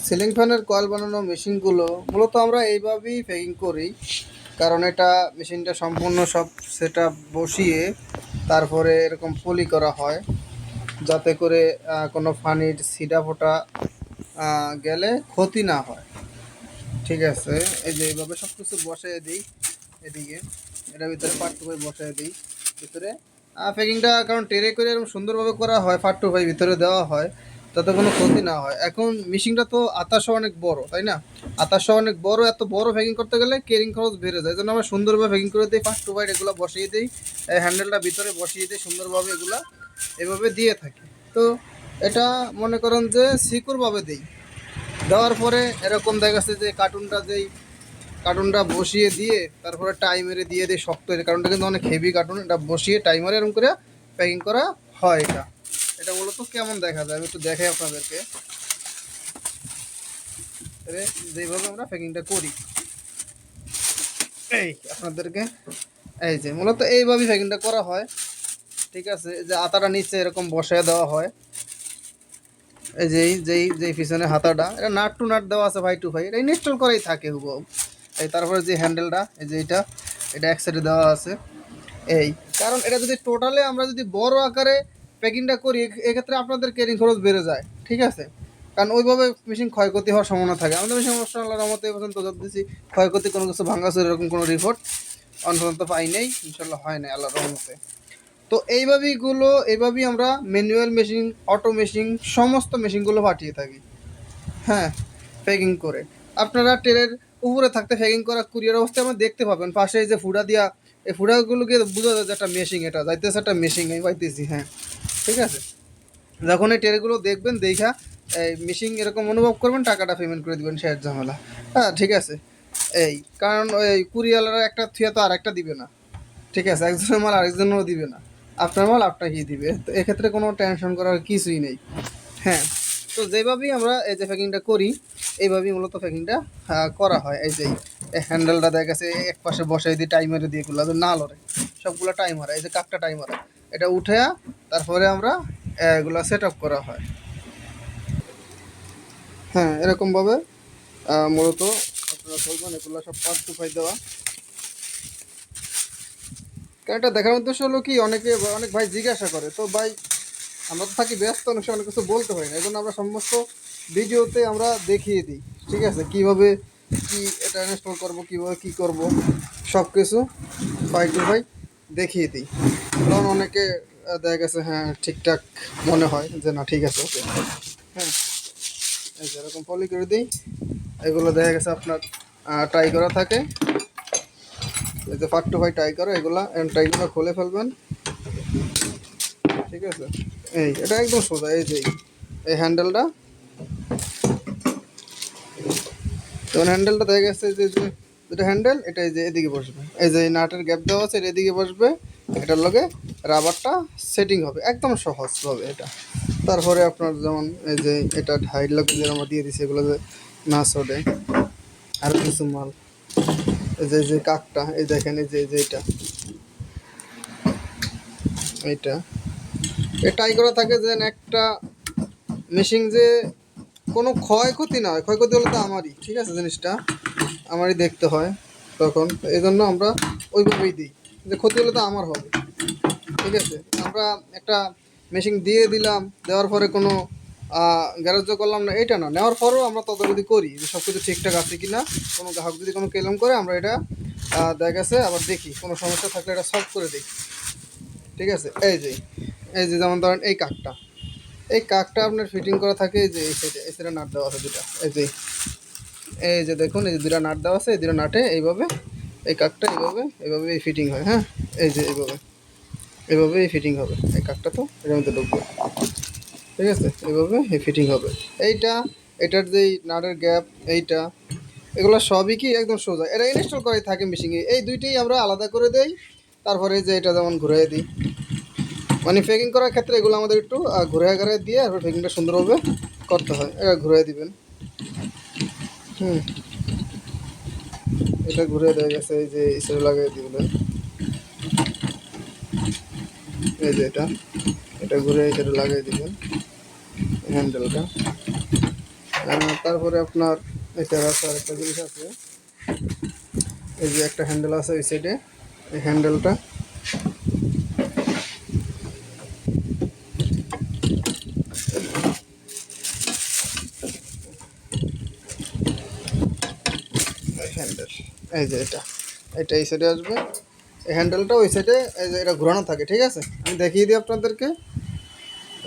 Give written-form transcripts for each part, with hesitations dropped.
Ceiling ফ্যানের coil বানানো মেশিনগুলো মূলত আমরা এইভাবেই প্যাকিং করি, কারণ এটা মেশিনটা সম্পূর্ণ সব সেট বসিয়ে তারপরে এরকম পলি করা হয়, যাতে করে কোনো পানির ছিটা ফোটা গেলে ক্ষতি না হয়। ঠিক আছে, এই যে এইভাবে সব কিছু বসাই দিই এদিকে, এটার ভিতরে পার্ট টু পাই বসাই দিই ভিতরে প্যাকিংটা, কারণ ট্রে করে এরকম সুন্দরভাবে করা হয়, পার্ট টু পাই ভিতরে দেওয়া হয় যাতে কোনো ক্ষতি না হয়। এখন মেশিনটা তো আতাশও অনেক বড়, তাই না? আতাশও অনেক বড়, এত বড় প্যাকিং করতে গেলে কেরিং খরচ বেড়ে যায়, এই জন্য আমরা সুন্দরভাবে প্যাকিং করে দিই, পার্ট টু পাইট এগুলো বসিয়ে দিই, হ্যান্ডেলটা ভিতরে বসিয়ে দিই সুন্দরভাবে, এগুলা এভাবে দিয়ে থাকি। তো এটা মনে করেন যে সিকিউরভাবে দিই, দেওয়ার পরে এরকম দেখা যাচ্ছে যে কার্টুনটা বসিয়ে দিয়ে তারপরে টাইমারে দিয়ে দিয়ে শক্ত হয়েছে, কার্টুনটা কিন্তু অনেক হেভি কার্টুন, এটা বসিয়ে টাইমারে এরকম করে প্যাকিং করা হয়। এটা এটা মূলত কেমন দেখা যায় আমি একটু দেখাই আপনাদেরকে, যেইভাবে আমরা প্যাকিংটা করি এই আপনাদেরকে, এই যে মূলত এইভাবেই প্যাকিংটা করা হয়। ঠিক আছে, যে আতাটা নিচে এরকম বসায় দেওয়া হয়, এই যেই পিছনে হাতাটা, এটা নাট টু নাট দেওয়া আছে ভাই টু ভাই, এটা ইনস্টল করেই থাকে হুবহু। এই তারপরে যে হ্যান্ডেলটা, এই যে এটা এক সাইডে দেওয়া আছে। এই কারণ এটা যদি টোটালে আমরা যদি বড় আকারে প্যাকিংটা করি, এক্ষেত্রে আপনাদের ক্যারিং খরচ বেড়ে যায়। ঠিক আছে, কারণ ওইভাবে মেশিন ক্ষয়ক্ষতি হওয়ার সম্ভাবনা থাকে। আমাদের মেশিন অবশ্য আল্লাহর রহমতে এই পর্যন্ত যত দিচ্ছি ক্ষয়ক্ষতি কোনো কিছু ভাঙাচুর এরকম কোনো রিপোর্ট অন্তত পাই নেই, ইনশাল্লাহ হয় নাই আল্লাহর রহমতে। তো এইভাবেই আমরা ম্যানুয়াল মেশিন, অটো মেশিন, সমস্ত মেশিনগুলো পাঠিয়ে থাকি। হ্যাঁ, প্যাকিং করে আপনারা ট্রেনের উপরে থাকতে প্যাকিং করা কুরিয়ার অবস্থায় আমরা দেখতে পাবেন পাশে এই যে ফুটা দিয়া, এই ফুটাগুলোকে বোঝা যায় যে একটা মেশিন, এটা যাইতেছে একটা মেশিন, আমি পাইতেছি। হ্যাঁ, ঠিক আছে, যখন এই ট্রেনগুলো দেখবেন দেখা এই মেশিন এরকম অনুভব করবেন, টাকাটা পেমেন্ট করে দিবেন, শেয়ার ঝামেলা। হ্যাঁ, ঠিক আছে। এই কারণ ওই কুরিয়াররা একটা থুয়া তো আর একটা দিবে না। ঠিক আছে, একজনের মাল আরেকজনেরও দিবে না, আপনার মাল আপনাকেই দিবে, তো এক্ষেত্রে কোনো টেনশন করার কিছুই নেই। হ্যাঁ, তো যেভাবেই আমরা এই যে প্যাকিংটা করি, এইভাবেই মূলত প্যাকিংটা করা হয়। এই যে হ্যান্ডেলটা দেখা গেছে এক পাশে বসাই দিয়ে টাইমারে দিয়ে, এগুলো না লড়ে, সবগুলো টাইমার, এই যে কাকটা টাইমার, এটা উঠে তারপরে আমরা এগুলো সেট আপ করা হয়। হ্যাঁ, এরকমভাবে মূলত আপনারা চলবেন, এগুলো সব পার্ট টু পাই দেওয়া। কারণ এটা দেখার উদ্দেশ্য হলো কি, অনেক ভাই জিজ্ঞাসা করে, তো ভাই আমরা তো থাকি ব্যস্ত, অনেক সময় অনেক কিছু বলতে পারি না, এই জন্য আমরা সমস্ত ভিডিওতে আমরা দেখিয়ে দিই। ঠিক আছে, কীভাবে কি এটা ইনস্টল করবো, কীভাবে কী করবো, সব কিছু ফাইল টু ফাইল দেখিয়ে দিই। কারণ অনেকে দেখা গেছে হ্যাঁ ঠিকঠাক মনে হয় যে না ঠিক আছে ওকে। হ্যাঁ, এই যে এরকম পলি করে দিই, এগুলো দেখা গেছে আপনার ট্রাই করা থাকে, এই যে পার্ট টু ফাইভ ট্রাই করা, ট্রাইগুলো খুলে ফেলবেন। ঠিক আছে, এটা একদম সোজা, এই হ্যান্ডেলটা, যেমন হ্যান্ডেলটা দেখা গেছে যে যেটা হ্যান্ডেল, এটা এই যে এদিকে বসবে, এই যে নাটের গ্যাপ দেওয়া আছে, এটা এদিকে বসবে, এটার লগে রাবারটা সেটিং হবে একদম সহজভাবে এটা। তারপরে আপনার যেমন এই যে এটা হাইড লগে যে আমরা দিয়ে দিচ্ছি, এগুলো যে না চলে, আর কিছু মাল, এই যে কাকটা, এই দেখেন, এই যে এইটা এটাই করা থাকে যে একটা মেশিন যে কোনো ক্ষয়ক্ষতি না হয়, ক্ষয়ক্ষতি হলে তো আমারই, ঠিক আছে, জিনিসটা আমারই দেখতে হয় তখন, এই জন্য আমরা ওইভাবেই দিই, যে ক্ষতি হলে তো আমার হবে। ঠিক আছে, আমরা একটা মেশিন দিয়ে দিলাম, দেওয়ার পরে কোনো গ্যারেজ করলাম না, এটা না, নেওয়ার পরেও আমরা তদারকি করি যে সব কিছু ঠিকঠাক আছে কি না, কোনো গ্রাহক যদি কোনো কেলেম করে আমরা এটা দেখা গেছে আবার দেখি, কোনো সমস্যা থাকলে এটা সলভ করে দিই। ঠিক আছে, এই যে যেমন ধরেন এই কাকটা আপনার ফিটিং করা থাকে, এই সাইডে নাট দেওয়া আছে দুটা, এই যে দেখুন, এই যে দুটা নাট দেওয়া আছে, এই দুটা নাটে এইভাবে এই কাকটা এইভাবে এই ফিটিং হয়। হ্যাঁ, এই যে এইভাবে এই ফিটিং হবে, এই কাকটা তো এর মধ্যে ঢুকবে। ঠিক আছে, এইভাবে এই ফিটিং হবে। এটার যেই নাটের গ্যাপ, এগুলো সবই কি একদম সোজা, এটা ইনস্টল করাই থাকে মেশিনে, এই দুইটাই আমরা আলাদা করে দেই। তারপরে যে এটা যেমন ঘুরিয়ে দিই, মানে প্যাকিং করার ক্ষেত্রে এগুলো আমাদের একটু ঘুরে দিয়ে আর প্যাকিংটা সুন্দরভাবে করতে হয়, এটা ঘুরিয়ে দিবেন। এটা ঘুরে দেওয়া গেছে, এই যে ইসরে লাগিয়ে দিবেন, এই যে এটা ঘুরে এটা লাগিয়ে দিবেন হ্যান্ডেলটা। তারপরে আপনার এছাড়া আছে আরেকটা জিনিস আছে, এই যে একটা হ্যান্ডেল আছে ওই সাইডে, এই হ্যান্ডেলটা হ্যান্ডেল, এই যে এটা এই সাইডে আসবে, এই হ্যান্ডেলটা ওই সাইডে, এই যে এটা ঘোরানো থাকে, ঠিক আছে, আমি দেখিয়ে দিই আপনাদেরকে।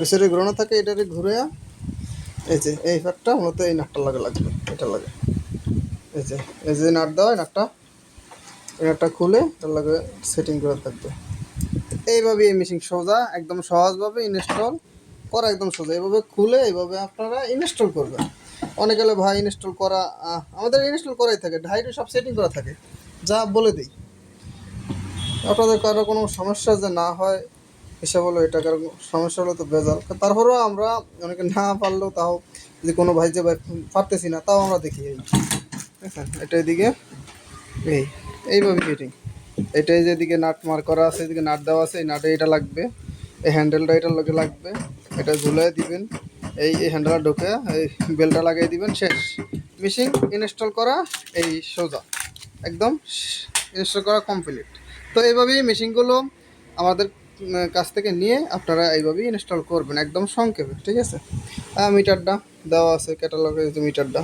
ওই সাইডে ঘোরানো থাকে, এটাকে ঘুরে এই যে এই ফাটটা মূলত এই নাটটা লাগবে, এটা লাগে, এই যে নাট দেওয়া, এই নাটটা খুলে এটার লাগে সেটিং করে থাকবে। এইভাবে এই মেশিন সোজা একদম সহজভাবে ইনস্টল করা, একদম সোজা, এইভাবে খুলে এইভাবে আপনারা ইনস্টল করবেন। অনেক হলে ভাই ইনস্টল করা, আমাদের ইনস্টল করাই থাকে, ঢাইটে সব সেটিং করা থাকে, যা বলে দিই। আপনাদের কারো কোনো সমস্যা যে না হয় হিসাব হলো, এটা কারো সমস্যা হলো তো বেজাল, তারপরেও আমরা অনেকে না পারলেও তাও যদি কোনো ভাই যে ভাই পারতেছি না, তাও আমরা দেখি। এই দেখেন এটা এদিকে এইভাবে ফিটিং, এটাই যেদিকে নাট মার করা আছে, এদিকে নাট দেওয়া আছে, এই নাটে এটা লাগবে, এই হ্যান্ডেলটা এটার লগে লাগবে, এটা ঝুলাই দিবেন, এই হ্যান্ডেলটা ঢোকে এই বেলটা লাগিয়ে দিবেন, শেষ। মেশিন ইনস্টল করা এই সোজা, একদম ইনস্টল করা কমপ্লিট। তো এইভাবেই মেশিনগুলো আমাদের কাছ থেকে নিয়ে আপনারা এইভাবেই ইনস্টল করবেন, একদম সংক্ষেপে, ঠিক আছে। মিটারটা দেওয়া আছে ক্যাটালগে, যে মিটারটা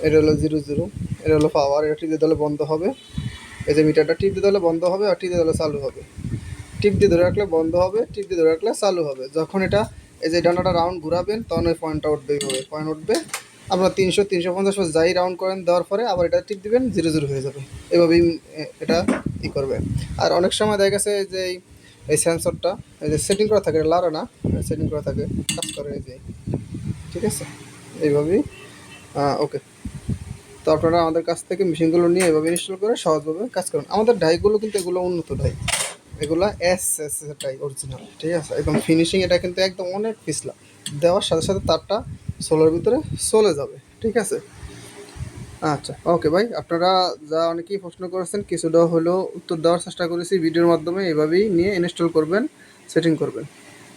এটা হলো 00, এটা হলো পাওয়ার, এটা টিপ দিয়ে দিলে বন্ধ হবে, এই যে মিটারটা টিপ দিয়ে দিলে বন্ধ হবে, আর টিপ দিয়ে দিলে চালু হবে, টিপ দিয়ে ধরে রাখলে বন্ধ হবে, টিপ দিয়ে ধরে রাখলে চালু হবে। যখন এটা এই যে ডান্ডাটা রাউন্ড ঘুরাবেন, তখন ওই পয়েন্টটা উঠবে, এইভাবে পয়েন্ট উঠবে, আপনার 300-350 যাই রাউন্ড করেন, দেওয়ার পরে আবার এটা টিপ দিবেন, 00 হয়ে যাবে। এভাবেই এটা ই করবে। আর অনেক সময় দেখা গেছে যে এই সেন্সরটা এই যে সেটিং করা থাকে, লারে না, সেটিং করা থাকে, কাজ করে এই যে, ঠিক আছে, এইভাবেই। ওকে, তো আপনারা আমাদের কাছ থেকে মেশিনগুলো নিয়ে এভাবে ইনস্টল করে সহজভাবে কাজ করুন। আমাদের ডাইগুলো কিন্তু এগুলো উন্নত ডাই, এগুলো এস ডাই অরিজিনাল, ঠিক আছে, একদম ফিনিশিং, এটা কিন্তু একদম অনেক পিছলা, দেওয়ার সাথে সাথে তারটা সোলার ভিতরে চলে যাবে, ঠিক আছে। আচ্ছা, ওকে ভাই, আপনারা যা অনেকেই প্রশ্ন করেছেন, কিছুটা হলেও উত্তর দেওয়ার চেষ্টা করেছি ভিডিওর মাধ্যমে। এভাবেই নিয়ে ইনস্টল করবেন, সেটিং করবেন।